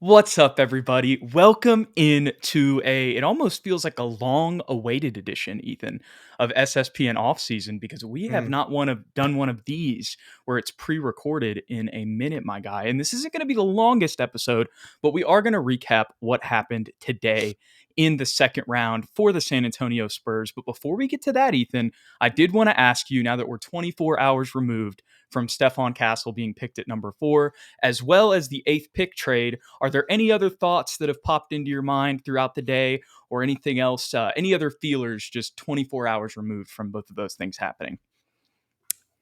What's up, everybody? Welcome in to it almost feels like a long awaited edition, Ethan, of SSPN Offseason because we have Mm. not done one of these where it's pre-recorded in a minute, my guy. And this isn't going to be the longest episode, but we are going to recap what happened today in the second round for the San Antonio Spurs. But before we get to that, Ethan, I did want to ask you, now that we're 24 hours removed from Stefan Castle being picked at number 4, as well as the 8th pick trade, are there any other thoughts that have popped into your mind throughout the day or anything else, any other feelers just 24 hours removed from both of those things happening?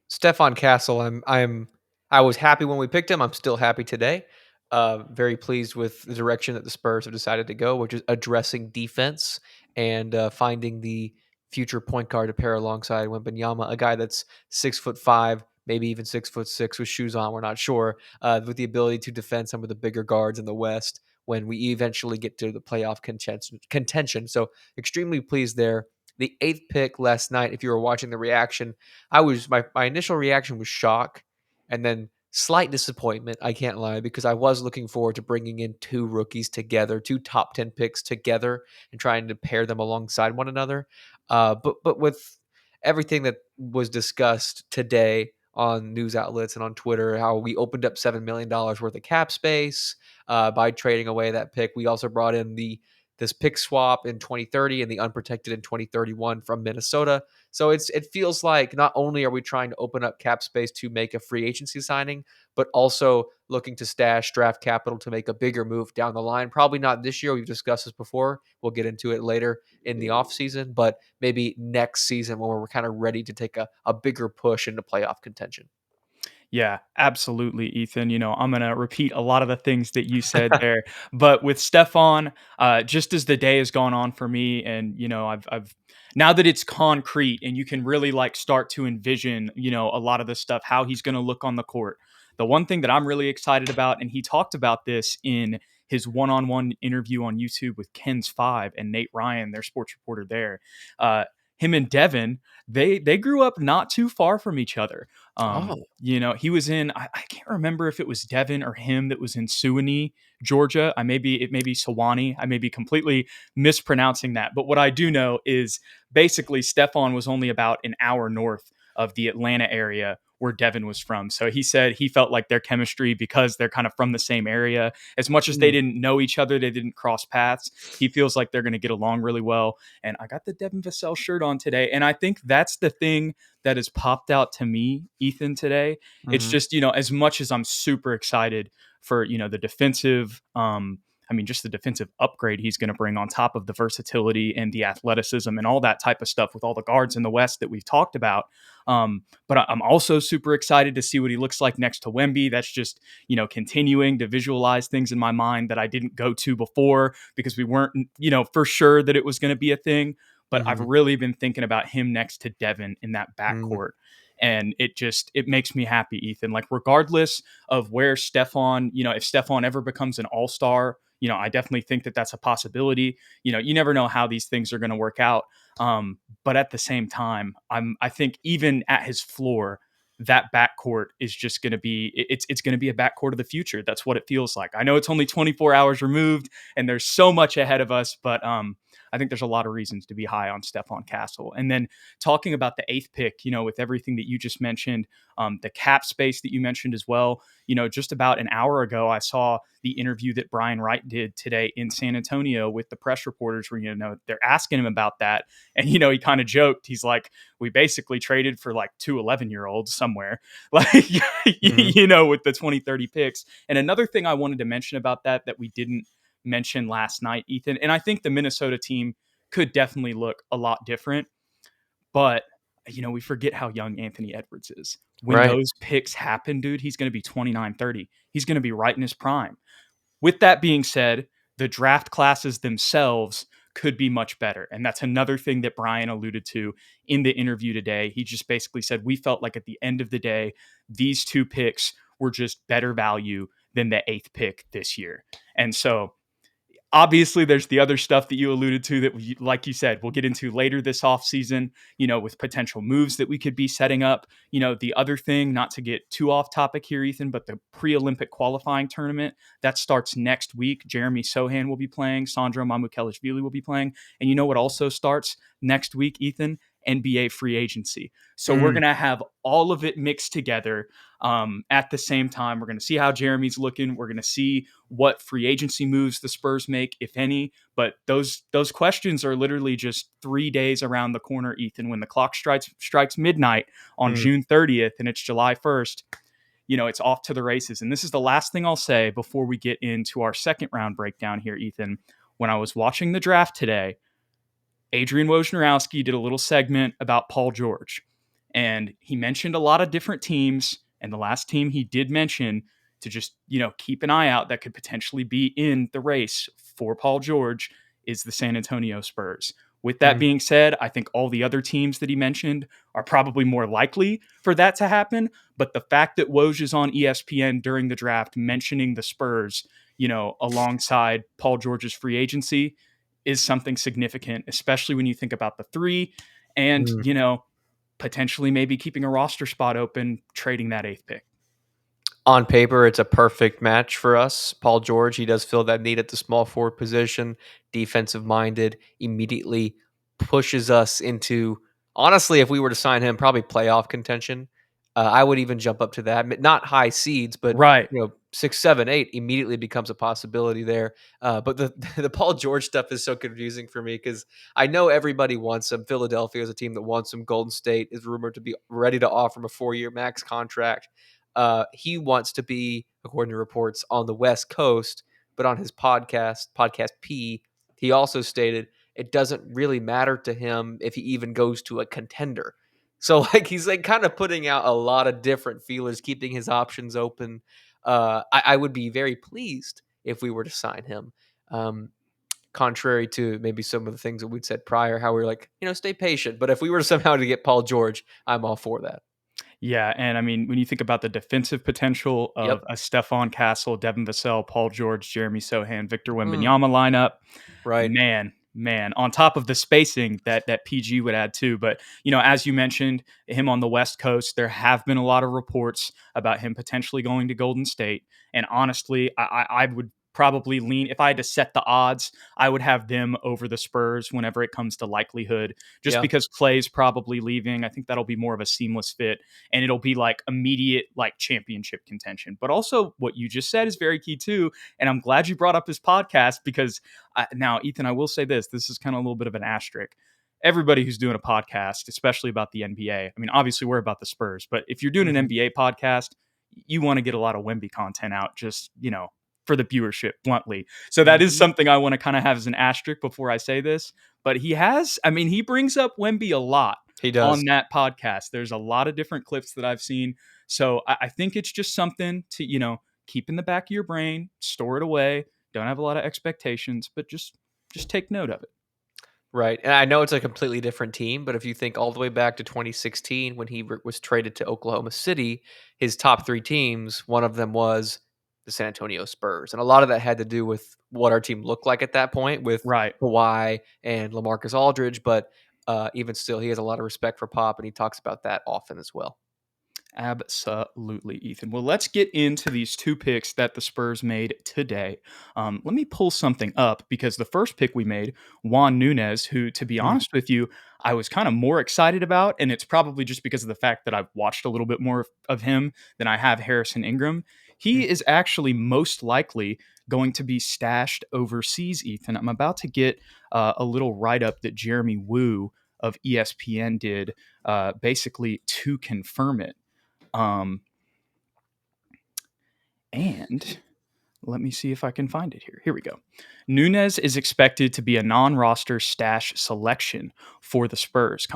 Stefan Castle, I was happy when we picked him. I'm still happy today. Very pleased with the direction that the Spurs have decided to go, which is addressing defense and finding the future point guard to pair alongside Wembanyama, a guy that's 6'5", maybe even 6'6" with shoes on. We're not sure, with the ability to defend some of the bigger guards in the West when we eventually get to the playoff contention. So extremely pleased there. The 8th pick last night, if you were watching the reaction, my initial reaction was shock and then slight disappointment. I can't lie, because I was looking forward to bringing in two rookies together, two top 10 picks together, and trying to pair them alongside one another. But with everything that was discussed today on news outlets and on Twitter, how we opened up $7 million worth of cap space by trading away that pick. We also brought in this pick swap in 2030 and the unprotected in 2031 from Minnesota. So it feels like not only are we trying to open up cap space to make a free agency signing, but also looking to stash draft capital to make a bigger move down the line. Probably not this year. We've discussed this before. We'll get into it later in the offseason, but maybe next season when we're kind of ready to take a bigger push into playoff contention. Yeah, absolutely, Ethan. I'm going to repeat a lot of the things that you said there. But with Stefan, just as the day has gone on for me, and, I've now that it's concrete and you can really like start to envision, a lot of the stuff, how he's going to look on the court. The one thing that I'm really excited about, and he talked about this in his one-on-one interview on YouTube with Ken's Five and Nate Ryan, their sports reporter there. Him and Devin, they grew up not too far from each other. Oh. He was in, I can't remember if it was Devin or him that was in Suwanee, Georgia. It may be Sewanee. I may be completely mispronouncing that. But what I do know is basically Stefan was only about an hour north of the Atlanta area where Devin was from. So he said he felt like their chemistry, because they're kind of from the same area, as much as they Mm. didn't know each other, they didn't cross paths. He feels like they're going to get along really well. And I got the Devin Vassell shirt on today. And I think that's the thing that has popped out to me, Ethan, today. It's Hmm. just, as much as I'm super excited for, the defensive, just the defensive upgrade he's going to bring on top of the versatility and the athleticism and all that type of stuff with all the guards in the West that we've talked about. But I'm also super excited to see what he looks like next to Wemby. That's just, continuing to visualize things in my mind that I didn't go to before because we weren't, for sure that it was going to be a thing. But I've Hmm. really been thinking about him next to Devin in that Mm. backcourt. And it makes me happy, Ethan. Like, regardless of where Stefan, if Stefan ever becomes an all-star, I definitely think that that's a possibility. You never know how these things are going to work out. But at the same time, I think even at his floor, that backcourt is just going to be it's going to be a backcourt of the future. That's what it feels like. I know it's only 24 hours removed and there's so much ahead of us, but I think there's a lot of reasons to be high on Stefan Castle. And then talking about the 8th pick, with everything that you just mentioned, the cap space that you mentioned as well, just about an hour ago, I saw the interview that Brian Wright did today in San Antonio with the press reporters where, they're asking him about that. And, he kind of joked. He's like, we basically traded for like two 11-year-olds somewhere, like, Hmm. with the 2030 picks. And another thing I wanted to mention about that we didn't mention last night, Ethan, and I think the Minnesota team could definitely look a lot different, but we forget how young Anthony Edwards is. When Right. those picks happen, dude, he's going to be 29, 30. He's going to be right in his prime. With that being said, the draft classes themselves could be much better. And that's another thing that Brian alluded to in the interview today. He just basically said, we felt like at the end of the day, these two picks were just better value than the 8th pick this year. And so Obviously, there's the other stuff that you alluded to that, like you said, we'll get into later this offseason, with potential moves that we could be setting up. The other thing, not to get too off topic here, Ethan, but the pre-Olympic qualifying tournament, that starts next week. Jeremy Sohan will be playing. Sandro Mamukelashvili will be playing. And you know what also starts next week, Ethan? NBA free agency. So we're going to have all of it mixed together at the same time. We're going to see how Jeremy's looking. We're going to see what free agency moves the Spurs make, if any. But those questions are literally just 3 days around the corner, Ethan. When the clock strikes midnight on June 30th and it's July 1st, it's off to the races. And this is the last thing I'll say before we get into our second round breakdown here, Ethan. When I was watching the draft today, Adrian Wojnarowski did a little segment about Paul George, and he mentioned a lot of different teams. And the last team he did mention to just, keep an eye out that could potentially be in the race for Paul George is the San Antonio Spurs. With that being said, I think all the other teams that he mentioned are probably more likely for that to happen. But the fact that Woj is on ESPN during the draft mentioning the Spurs, alongside Paul George's free agency is something significant, especially when you think about the three and, potentially maybe keeping a roster spot open, trading that 8th pick. On paper, it's a perfect match for us. Paul George, he does fill that need at the small forward position, defensive minded, immediately pushes us into, honestly, if we were to sign him, probably playoff contention. I would even jump up to that. Not high seeds, but Right. 6, 7, 8 immediately becomes a possibility there. But the the Paul George stuff is so confusing for me because I know everybody wants him. Philadelphia is a team that wants him. Golden State is rumored to be ready to offer him a 4-year max contract. He wants to be, according to reports, on the West Coast, but on his podcast P, he also stated it doesn't really matter to him if he even goes to a contender. So he's kind of putting out a lot of different feelers, keeping his options open. I would be very pleased if we were to sign him. Contrary to maybe some of the things that we'd said prior, how we are stay patient. But if we were somehow to get Paul George, I'm all for that. Yeah, and I mean, when you think about the defensive potential of Yep. a Stefan Castle, Devin Vassell, Paul George, Jeremy Sohan, Victor Mm, Wembanyama lineup, right. man, on top of the spacing that PG would add too. But, as you mentioned, him on the West Coast, there have been a lot of reports about him potentially going to Golden State. And honestly, I would probably lean, if I had to set the odds, I would have them over the Spurs whenever it comes to likelihood, just Yeah. because Clay's probably leaving. I think that'll be more of a seamless fit, and it'll be like immediate like championship contention. But also what you just said is very key too. And I'm glad you brought up his podcast because now, Ethan, I will say this is kind of a little bit of an asterisk. Everybody who's doing a podcast, especially about the NBA, I mean, obviously we're about the Spurs, but if you're doing an NBA podcast, you want to get a lot of Wemby content out, just, for the viewership, bluntly. So that is Mhm. something I want to kind of have as an asterisk before I say this. But he brings up Wemby a lot He does. on that podcast. There's a lot of different clips that I've seen. So I think it's just something to, keep in the back of your brain, store it away. Don't have a lot of expectations, but just take note of it. Right. And I know it's a completely different team, but if you think all the way back to 2016 when he was traded to Oklahoma City, his top 3 teams, one of them was the San Antonio Spurs. And a lot of that had to do with what our team looked like at that point with Right. Kawhi and LaMarcus Aldridge. But even still, he has a lot of respect for Pop, and he talks about that often as well. Absolutely, Ethan. Well, let's get into these 2 picks that the Spurs made today. Let me pull something up because the first pick we made, Juan Nunes, who, to be Mm, honest with you, I was kind of more excited about. And it's probably just because of the fact that I've watched a little bit more of him than I have Harrison Ingram. mm. He is actually most likely going to be stashed overseas, Ethan. I'm about to get a little write up that Jeremy Woo of ESPN did basically to confirm it. Um, and let me see if I can find it here. Here we go. Nunes is expected to be a non-roster stash selection for the Spurs,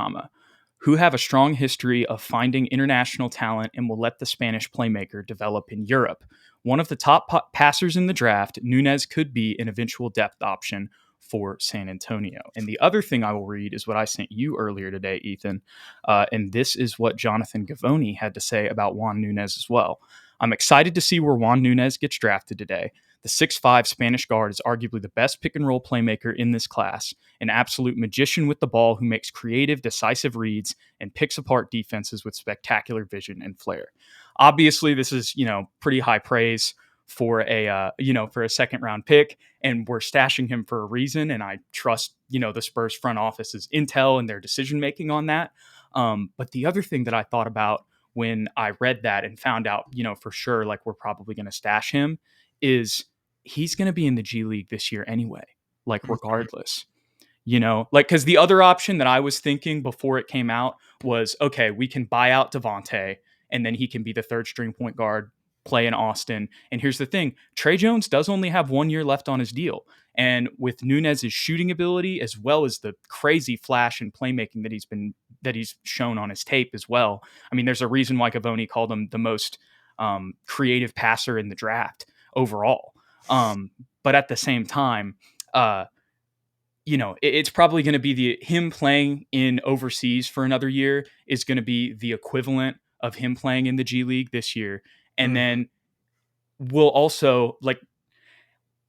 who have a strong history of finding international talent and will let the Spanish playmaker develop in Europe. One of the top passers in the draft, Nunes could be an eventual depth option for San Antonio. And the other thing I will read is what I sent you earlier today, Ethan. And this is what Jonathan Gavoni had to say about Juan Nunes as well. I'm excited to see where Juan Nunes gets drafted today. The 6'5" Spanish guard is arguably the best pick and roll playmaker in this class, an absolute magician with the ball who makes creative, decisive reads and picks apart defenses with spectacular vision and flair. Obviously, this is, pretty high praise for a second round pick, and we're stashing him for a reason. And I trust, the Spurs front office's intel and their decision making on that. But the other thing that I thought about when I read that and found out, for sure, like we're probably going to stash him, is he's going to be in the G League this year anyway, like Mhm. regardless. Like, because the other option that I was thinking before it came out was, okay, we can buy out Devontae and then he can be the third string point guard, play in Austin. And here's the thing, Trey Jones does only have 1 year left on his deal. And with Nunes' shooting ability, as well as the crazy flash and playmaking that he's shown on his tape as well. I mean, there's a reason why Gavoni called him the most creative passer in the draft overall. But at the same time, it's probably going to be him playing in overseas for another year is going to be the equivalent of him playing in the G League this year. And Mhm. then we'll also, like,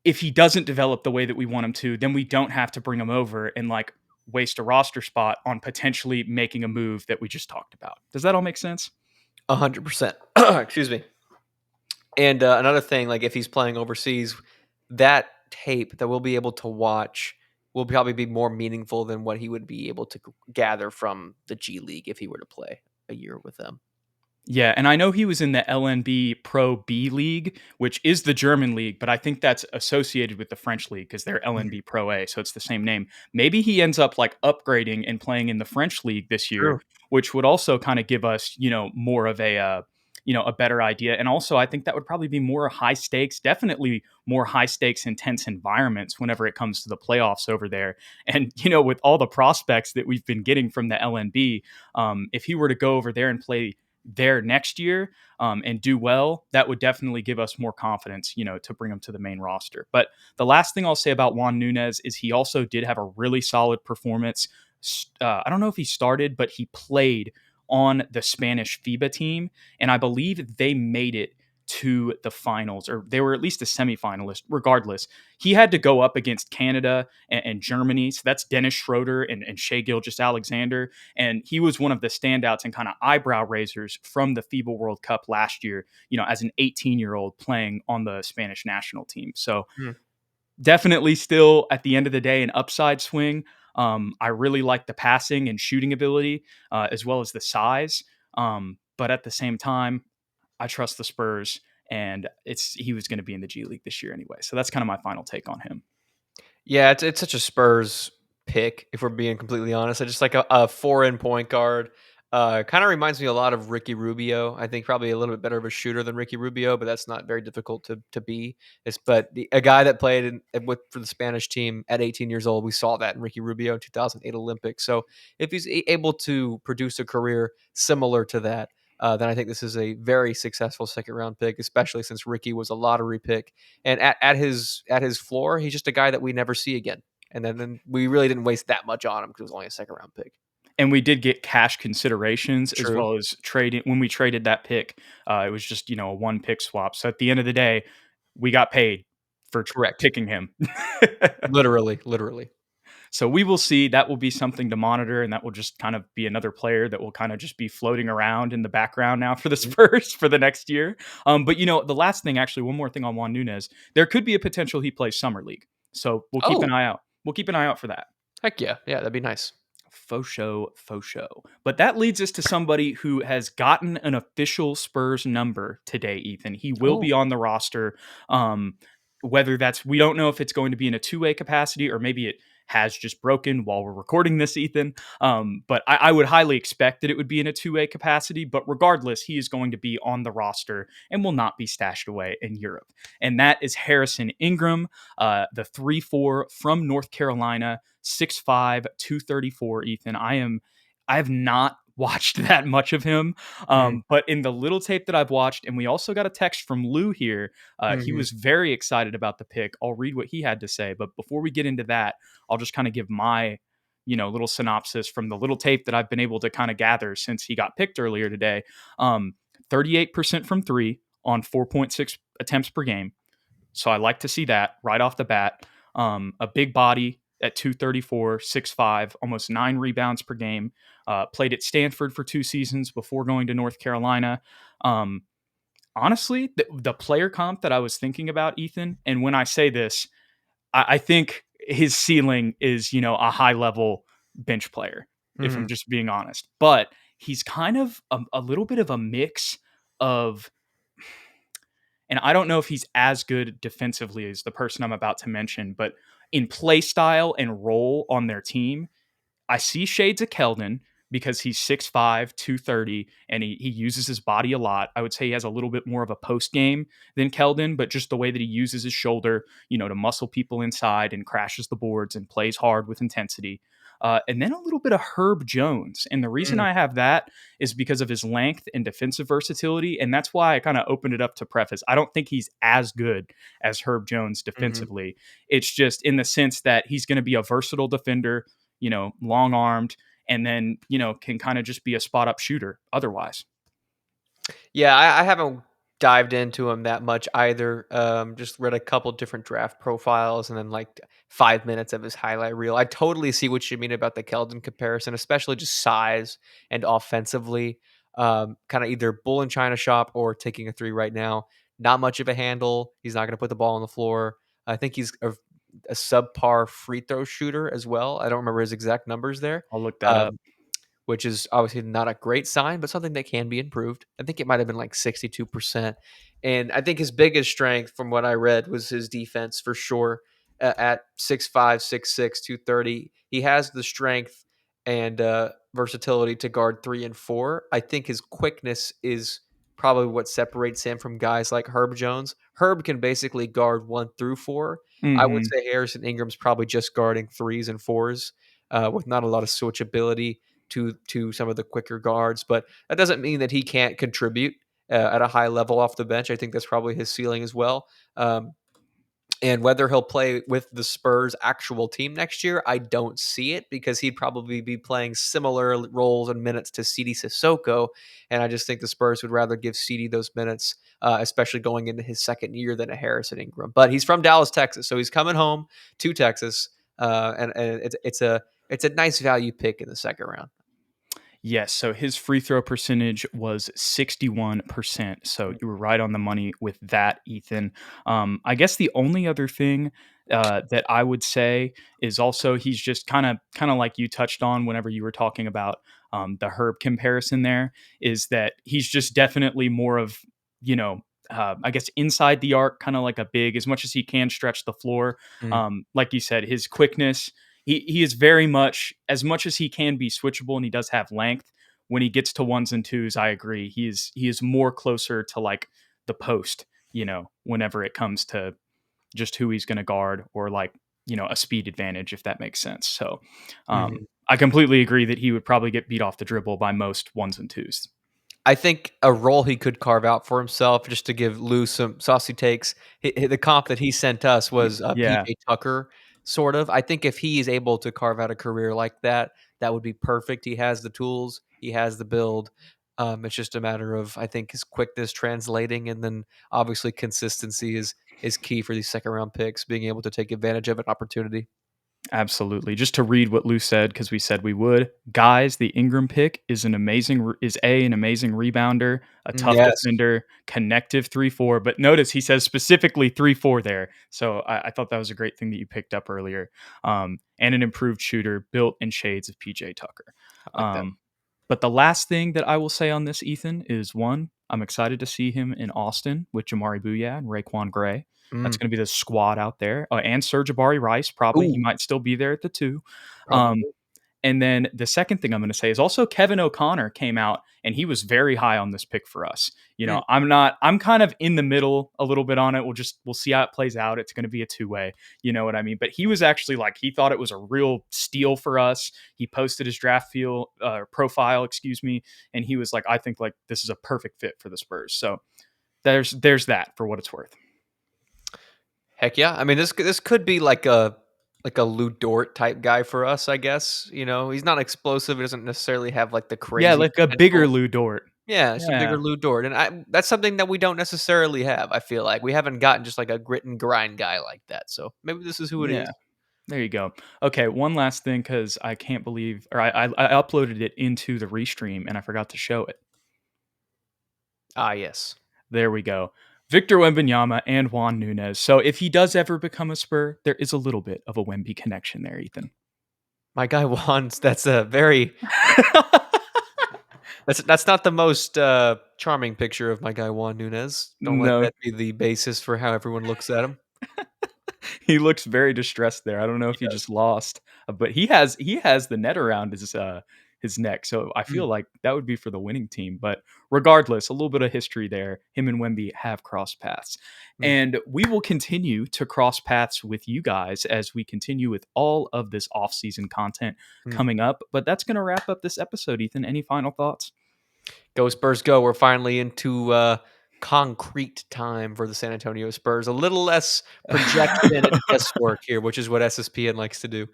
if he doesn't develop the way that we want him to, then we don't have to bring him over and like waste a roster spot on potentially making a move that we just talked about. Does that all make sense? 100%. Excuse me. And another thing, like if he's playing overseas, that tape that we'll be able to watch will probably be more meaningful than what he would be able to gather from the G League if he were to play a year with them. Yeah, and I know he was in the LNB Pro B League, which is the German league, but I think that's associated with the French league because they're Mhm. LNB Pro A, so it's the same name. Maybe he ends up like upgrading and playing in the French league this year, True. which would also kind of give us, more of a better idea. And also, I think that would probably be more high stakes, definitely more high stakes, intense environments whenever it comes to the playoffs over there. And with all the prospects that we've been getting from the LNB, if he were to go over there and play there next year and do well, that would definitely give us more confidence, to bring him to the main roster. But the last thing I'll say about Juan Nunes is he also did have a really solid performance. I don't know if he started, but he played on the Spanish FIBA team, and I believe they made it to the finals, or they were at least a semifinalist. Regardless, he had to go up against Canada and Germany. So that's Dennis Schroeder and Shea Gilgeous-Alexander. And he was one of the standouts and kind of eyebrow raisers from the FIBA World Cup last year, as an 18-year-old playing on the Spanish national team. So Mm. definitely still at the end of the day, an upside swing. I really like the passing and shooting ability as well as the size. But at the same time, I trust the Spurs, and he was going to be in the G League this year anyway. So that's kind of my final take on him. Yeah, it's such a Spurs pick, if we're being completely honest. I just like a foreign point guard. Kind of reminds me a lot of Ricky Rubio. I think probably a little bit better of a shooter than Ricky Rubio, but that's not very difficult to be. A guy that played for the Spanish team at 18 years old, we saw that in Ricky Rubio 2008 Olympics. So if he's able to produce a career similar to that, then I think this is a very successful second round pick, especially since Ricky was a lottery pick. And at his floor, he's just a guy that we never see again. And then we really didn't waste that much on him because it was only a second round pick. And we did get cash considerations as True. well as trading. When we traded that pick, it was just, a one pick swap. So at the end of the day, we got paid for Correct. picking him. Literally, literally. So we will see. That will be something to monitor, and that will just kind of be another player that will kind of just be floating around in the background now for the Mhm. Spurs for the next year. But the last thing, actually, one more thing on Juan Nunes, there could be a potential he plays summer league. So we'll keep an Oh, eye out. We'll keep an eye out for that. heck yeah. Yeah, that'd be nice. Faux show, faux show. But that leads us to somebody who has gotten an official Spurs number today, Ethan. He will Oh, be on the roster. Um, we don't know if it's going to be in a two-way capacity or maybe it has just broken while we're recording this, Ethan. But I would highly expect that it would be in a two-way capacity. But regardless, he is going to be on the roster and will not be stashed away in Europe. And that is Harrison Ingram, the 3-4 from North Carolina. 6'5", 234, Ethan. I have not watched that much of him. mm, But in the little tape that I've watched, and we also got a text from Lou here. He mhm. was very excited about the pick. I'll read what he had to say. But before we get into that, I'll just kind of give my, little synopsis from the little tape that I've been able to kind of gather since he got picked earlier today. 38% from three on 4.6 attempts per game. So I like to see that right off the bat. A big body at 234, 6'5", almost 9 rebounds per game. Played at Stanford for 2 seasons before going to North Carolina. Um, Honestly, the player comp that I was thinking about, Ethan, and when I say this, I think his ceiling is, a high level bench player, if I'm Mhm. just being honest. But he's kind of a little bit of a mix of, and I don't know if he's as good defensively as the person I'm about to mention, but in play style and role on their team, I see shades of Keldon because he's 6'5", 230, and he uses his body a lot. I would say he has a little bit more of a post game than Keldon, but just the way that he uses his shoulder, to muscle people inside and crashes the boards and plays hard with intensity. And then a little bit of Herb Jones. And the reason Mm, I have that is because of his length and defensive versatility. And that's why I kind of opened it up to preface. I don't think he's as good as Herb Jones mhm. defensively. It's just in the sense that he's going to be a versatile defender, long armed, and then, can kind of just be a spot up shooter otherwise. Yeah, I haven't dived into him that much either. Just read a couple different draft profiles and then like 5 minutes of his highlight reel. I totally see what you mean about the Keldon comparison, especially just size and offensively. Kind of either bull in China shop or taking a three right now. Not much of a handle. He's not going to put the ball on the floor. I think he's a subpar free throw shooter as well. I don't remember his exact numbers there. I'll look that up. Um, which is obviously not a great sign, but something that can be improved. I think it might have been like 62%. And I think his biggest strength from what I read was his defense for sure. At 6'5", 6'6", 230, he has the strength and versatility to guard 3 and 4. I think his quickness is probably what separates him from guys like Herb Jones. Herb can basically guard 1 through 4. I would Hmm. say Harrison Ingram's probably just guarding 3s and 4s with not a lot of switchability to some of the quicker guards, but that doesn't mean that he can't contribute at a high level off the bench. I think that's probably his ceiling as well. And whether he'll play with the Spurs actual team next year, I don't see it because he'd probably be playing similar roles and minutes to CD Sissoko. And I just think the Spurs would rather give CD those minutes, especially going into his second year than a Harrison Ingram. But he's from Dallas, Texas, so he's coming home to Texas, and it's a nice value pick in the second round. Yes, so his free throw percentage was 61%. So you were right on the money with that, Ethan. I guess the only other thing that I would say is also he's just kind of like you touched on whenever you were talking about the Herb comparison. There is that he's just definitely more of, you know. I guess inside the arc, kind of like a big, as much as he can stretch the floor. Mm. Like you said, his quickness, he is very much as he can be switchable, and he does have length. When he gets to ones and twos, I agree. He is more closer to like the post, whenever it comes to just who he's going to guard or like, a speed advantage, if that makes sense. So Mhm. I completely agree that he would probably get beat off the dribble by most ones and twos. I think a role he could carve out for himself, just to give Lou some saucy takes. The comp that he sent us was Yeah, PJ Tucker, sort of. I think if he is able to carve out a career like that, that would be perfect. He has the tools, he has the build. It's just a matter of I think his quickness translating, and then obviously consistency is key for these second round picks, being able to take advantage of an opportunity. absolutely. Just to read what Lou said, because we said we would. Guys, the Ingram pick is an amazing rebounder, a tough Yes. defender, connective 3-4. But notice he says specifically 3-4 there. So I thought that was a great thing that you picked up earlier. And an improved shooter built in shades of PJ Tucker. I like that. Um, but the last thing that I will say on this, Ethan, is one, I'm excited to see him in Austin with Jamari Bouye and Raekwon Gray. That's Mm. going to be the squad out there, and Serge Abari Rice. Probably he Ooh, might still be there at the two. Um, probably. and then the second thing I'm going to say is also Kevin O'Connor came out and he was very high on this pick for us. Mm. I'm not. I'm kind of in the middle a little bit on it. We'll see how it plays out. It's going to be a two-way. You know what I mean? But he was actually like he thought it was a real steal for us. He posted his draft profile, excuse me, and he was like, I think like this is a perfect fit for the Spurs. So there's that for what it's worth. Heck yeah! I mean, this could be like a Lou Dort type guy for us, I guess. He's not explosive. He doesn't necessarily have like the Yeah, crazy like a bigger potential. Lou Dort. Yeah, it's a bigger Yeah. Lou Dort, and that's something that we don't necessarily have, I feel like. We haven't gotten just, like, a grit and grind guy like that, so maybe this is who it is. Yeah. There you go. Okay, one last thing because I can't believe, or I uploaded it into the restream and I forgot to show it. Ah, yes. There we go. Victor Wembanyama and Juan Nunes. So if he does ever become a Spur, there is a little bit of a Wemby connection there, Ethan. My guy wants that's a very that's not the most, charming picture of my guy Juan Nunes. Don't let No, that be the basis for how everyone looks at him. he looks very distressed there. I don't know He if he does. just lost, but he has the net around his neck. So I Mm, feel like that would be for the winning team. But regardless, a little bit of history there. Him and Wemby have crossed paths, mm, and we will continue to cross paths with you guys as we continue with all of this off-season content mm. coming up. But that's going to wrap up this episode. Ethan, any final thoughts? Go Spurs go. We're finally into, concrete time for the San Antonio Spurs. A little less projection and guesswork here, which is what SSPN likes to do.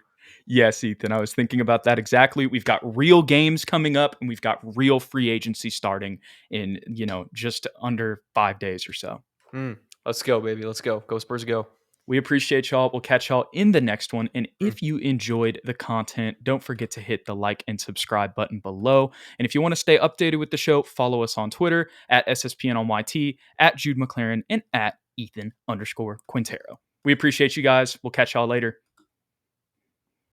Yes, Ethan. I was thinking about that exactly. We've got real games coming up and we've got real free agency starting in, just under 5 days or so. Mm. Let's go, baby. Let's go. Go Spurs go. We appreciate y'all. We'll catch y'all in the next one. And Mm. if you enjoyed the content, don't forget to hit the like and subscribe button below. And if you want to stay updated with the show, follow us on Twitter at SSPN on YT, at Jude McLaren, and at Ethan_Quintero. We appreciate you guys. We'll catch y'all later.